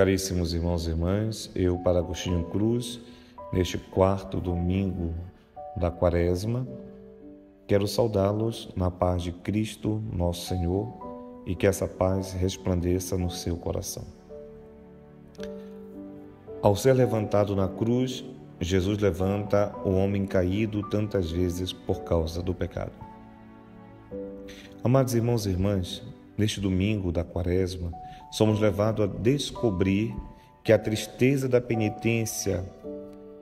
Caríssimos irmãos e irmãs, eu, Padre Agostinho Cruz, neste quarto domingo da Quaresma, quero saudá-los na paz de Cristo, nosso Senhor, e que essa paz resplandeça no seu coração. Ao ser levantado na cruz, Jesus levanta o homem caído tantas vezes por causa do pecado. Amados irmãos e irmãs, neste domingo da Quaresma, somos levados a descobrir que a tristeza da penitência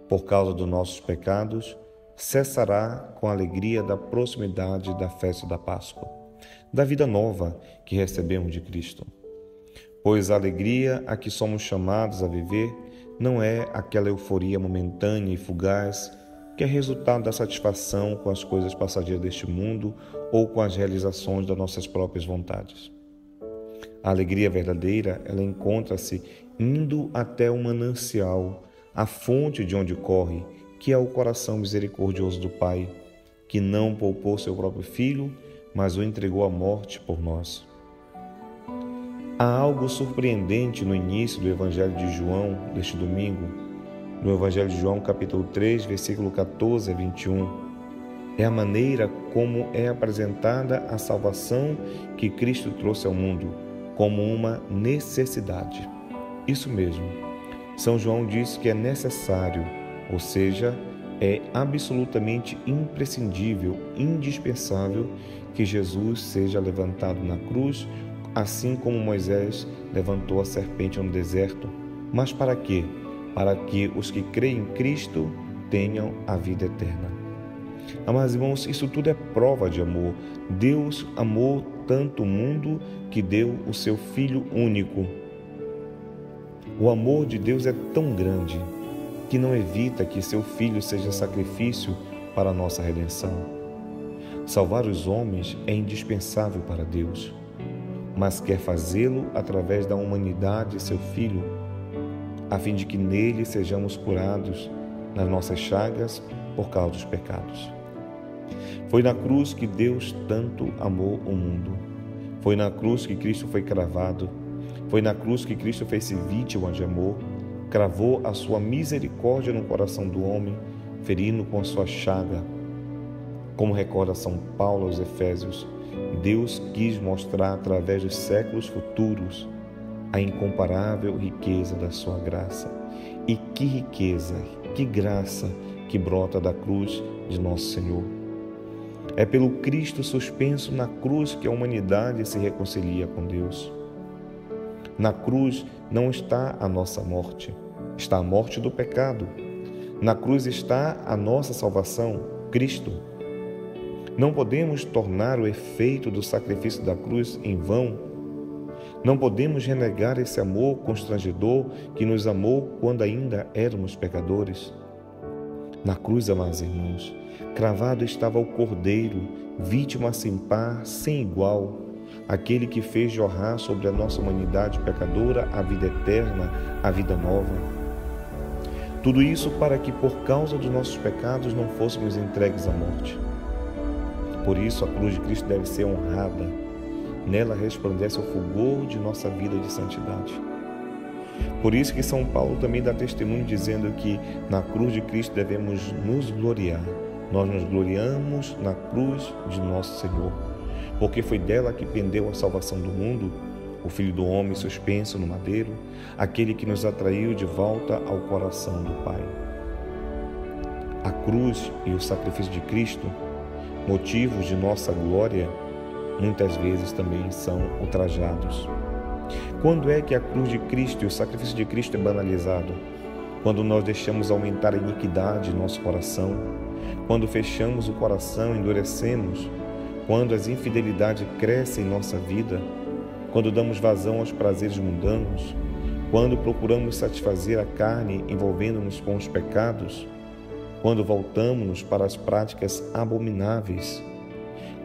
por causa dos nossos pecados cessará com a alegria da proximidade da festa da Páscoa, da vida nova que recebemos de Cristo. Pois a alegria a que somos chamados a viver não é aquela euforia momentânea e fugaz que é resultado da satisfação com as coisas passageiras deste mundo ou com as realizações das nossas próprias vontades. A alegria verdadeira, ela encontra-se indo até o manancial, a fonte de onde corre, que é o coração misericordioso do Pai, que não poupou seu próprio Filho, mas o entregou à morte por nós. Há algo surpreendente no início do Evangelho de João, deste domingo, no Evangelho de João, capítulo 3, versículo 14 a 21. É a maneira como é apresentada a salvação que Cristo trouxe ao mundo, como uma necessidade. Isso mesmo, São João diz que é necessário, ou seja, é absolutamente imprescindível, indispensável que Jesus seja levantado na cruz, assim como Moisés levantou a serpente no deserto. Mas para quê? Para que os que creem em Cristo tenham a vida eterna. Amados irmãos, isso tudo é prova de amor. Deus amou tanto o mundo que deu o seu Filho único. O amor de Deus é tão grande que não evita que seu Filho seja sacrifício para a nossa redenção. Salvar os homens é indispensável para Deus, mas quer fazê-lo através da humanidade de seu Filho, a fim de que nele sejamos curados nas nossas chagas por causa dos pecados. Foi na cruz que Deus tanto amou o mundo. Foi na cruz que Cristo foi cravado. Foi na cruz que Cristo fez-se vítima de amor, cravou a sua misericórdia no coração do homem, ferindo com a sua chaga. Como recorda São Paulo aos Efésios, Deus quis mostrar através dos séculos futuros a incomparável riqueza da sua graça. E que riqueza, que graça que brota da cruz de nosso Senhor. É pelo Cristo suspenso na cruz que a humanidade se reconcilia com Deus. Na cruz não está a nossa morte, está a morte do pecado. Na cruz está a nossa salvação, Cristo. Não podemos tornar o efeito do sacrifício da cruz em vão. Não podemos renegar esse amor constrangedor que nos amou quando ainda éramos pecadores. Na cruz, amados irmãos, cravado estava o Cordeiro, vítima sem par, sem igual, aquele que fez jorrar sobre a nossa humanidade pecadora a vida eterna, a vida nova. Tudo isso para que, por causa dos nossos pecados, não fôssemos entregues à morte. Por isso, a cruz de Cristo deve ser honrada. Nela resplandece o fulgor de nossa vida de santidade. Por isso que São Paulo também dá testemunho dizendo que na cruz de Cristo devemos nos gloriar. Nós nos gloriamos na cruz de nosso Senhor, porque foi dela que pendeu a salvação do mundo, o Filho do Homem suspenso no madeiro, aquele que nos atraiu de volta ao coração do Pai. A cruz e o sacrifício de Cristo, motivos de nossa glória, muitas vezes também são ultrajados. Quando é que a cruz de Cristo e o sacrifício de Cristo é banalizado? Quando nós deixamos aumentar a iniquidade em nosso coração, quando fechamos o coração, endurecemos, quando as infidelidades crescem em nossa vida, quando damos vazão aos prazeres mundanos, quando procuramos satisfazer a carne envolvendo-nos com os pecados, quando voltamos para as práticas abomináveis,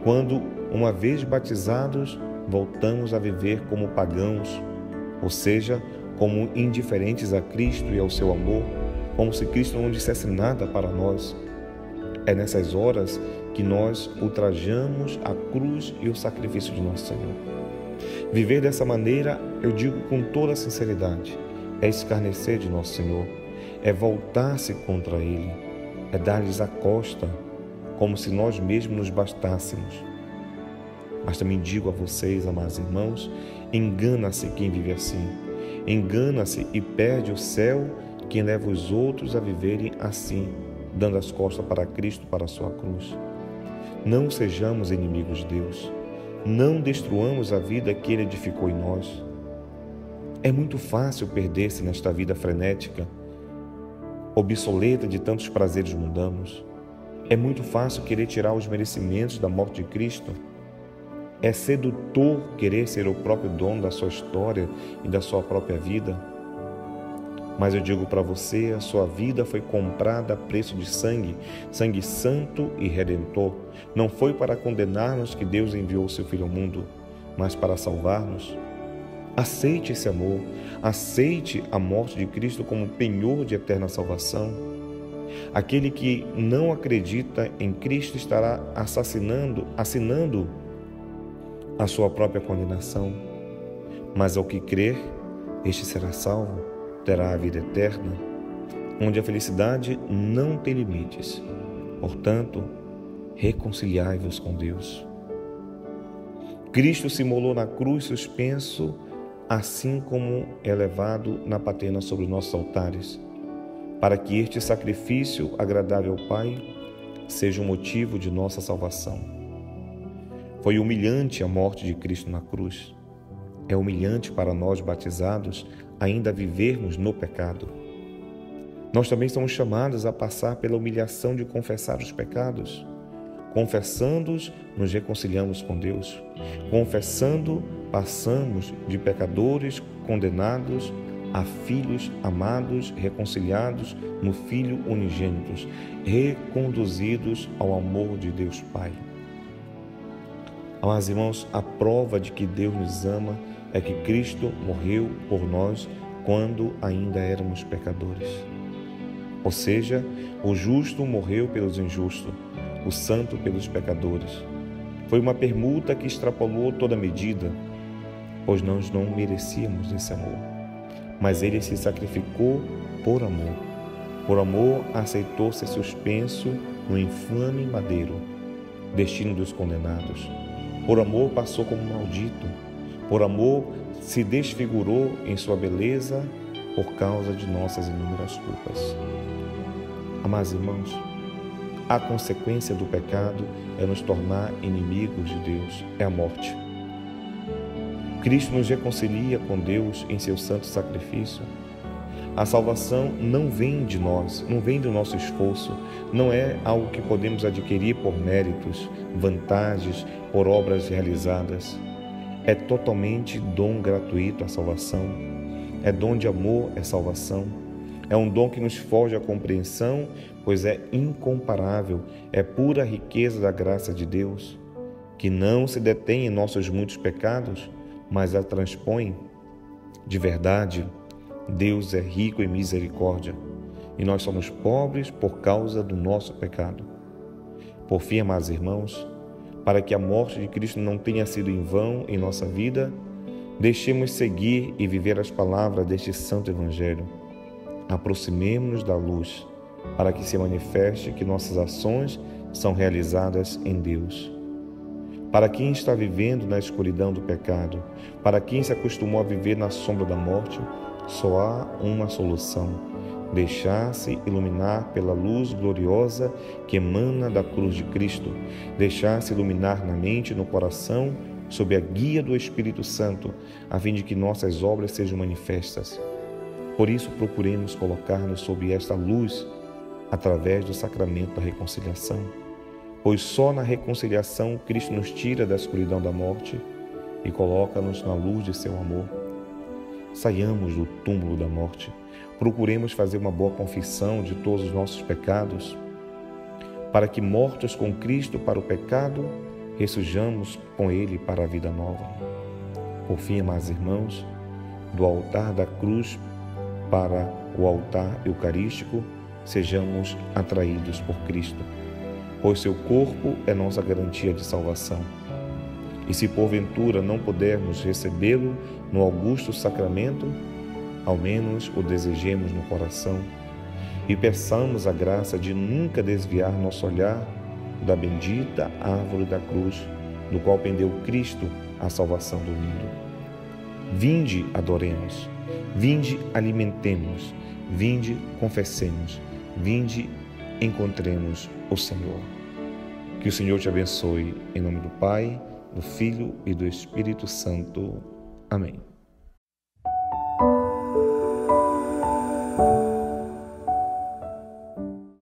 quando, uma vez batizados, voltamos a viver como pagãos, ou seja, como indiferentes a Cristo e ao seu amor, como se Cristo não dissesse nada para nós. É nessas horas que nós ultrajamos a cruz e o sacrifício de nosso Senhor. Viver dessa maneira, eu digo com toda a sinceridade, é escarnecer de nosso Senhor, é voltar-se contra Ele, é dar-lhes a costa, como se nós mesmos nos bastássemos. Mas também digo a vocês, amados irmãos, engana-se quem vive assim. Engana-se e perde o céu quem leva os outros a viverem assim, dando as costas para Cristo, para a sua cruz. Não sejamos inimigos de Deus. Não destruamos a vida que Ele edificou em nós. É muito fácil perder-se nesta vida frenética, obsoleta de tantos prazeres mundanos. É muito fácil querer tirar os merecimentos da morte de Cristo. É sedutor querer ser o próprio dono da sua história e da sua própria vida. Mas eu digo para você, a sua vida foi comprada a preço de sangue, sangue santo e redentor. Não foi para condenar-nos que Deus enviou o seu Filho ao mundo, mas para salvar-nos. Aceite esse amor, aceite a morte de Cristo como penhor de eterna salvação. Aquele que não acredita em Cristo estará assinando a sua própria condenação. Mas ao que crer, este será salvo, terá a vida eterna, onde a felicidade não tem limites. Portanto, reconciliai-vos com Deus. Cristo se imolou na cruz suspenso, assim como é levado na patena sobre nossos altares, para que este sacrifício agradável ao Pai seja o motivo de nossa salvação. Foi humilhante a morte de Cristo na cruz. É humilhante para nós batizados ainda vivermos no pecado. Nós também somos chamados a passar pela humilhação de confessar os pecados. Confessando-os, nos reconciliamos com Deus. Confessando, passamos de pecadores condenados a filhos amados, reconciliados no Filho unigênito, reconduzidos ao amor de Deus Pai. Amados irmãos, a prova de que Deus nos ama é que Cristo morreu por nós quando ainda éramos pecadores. Ou seja, o justo morreu pelos injustos, o santo pelos pecadores. Foi uma permuta que extrapolou toda medida, pois nós não merecíamos esse amor. Mas Ele se sacrificou por amor. Por amor, aceitou ser suspenso no infame madeiro, destino dos condenados. Por amor, passou como maldito. Por amor, se desfigurou em sua beleza por causa de nossas inúmeras culpas. Amados irmãos, a consequência do pecado é nos tornar inimigos de Deus, é a morte. Cristo nos reconcilia com Deus em seu santo sacrifício. A salvação não vem de nós, não vem do nosso esforço, não é algo que podemos adquirir por méritos, vantagens, por obras realizadas. É totalmente dom gratuito a salvação. É dom de amor, é salvação. É um dom que nos foge à compreensão, pois é incomparável, é pura riqueza da graça de Deus, que não se detém em nossos muitos pecados, mas a transpõe. De verdade, Deus é rico em misericórdia, e nós somos pobres por causa do nosso pecado. Por fim, amados irmãos, para que a morte de Cristo não tenha sido em vão em nossa vida, deixemos seguir e viver as palavras deste santo Evangelho. Aproximemo-nos da luz, para que se manifeste que nossas ações são realizadas em Deus. Para quem está vivendo na escuridão do pecado, para quem se acostumou a viver na sombra da morte, só há uma solução: deixar-se iluminar pela luz gloriosa que emana da cruz de Cristo, deixar-se iluminar na mente e no coração sob a guia do Espírito Santo, a fim de que nossas obras sejam manifestas. Por isso, procuremos colocar-nos sob esta luz através do sacramento da reconciliação, pois só na reconciliação Cristo nos tira da escuridão da morte e coloca-nos na luz de seu amor. Saiamos do túmulo da morte, procuremos fazer uma boa confissão de todos os nossos pecados, para que, mortos com Cristo para o pecado, ressurjamos com Ele para a vida nova. Por fim, amados irmãos, do altar da cruz para o altar eucarístico, sejamos atraídos por Cristo, pois seu corpo é nossa garantia de salvação. E se porventura não pudermos recebê-lo no augusto sacramento, ao menos o desejemos no coração, e peçamos a graça de nunca desviar nosso olhar da bendita árvore da cruz, do qual pendeu Cristo, a salvação do mundo. Vinde, adoremos, vinde, alimentemos, vinde, confessemos, vinde, encontremos o Senhor. Que o Senhor te abençoe, em nome do Pai, do Filho e do Espírito Santo. Amém.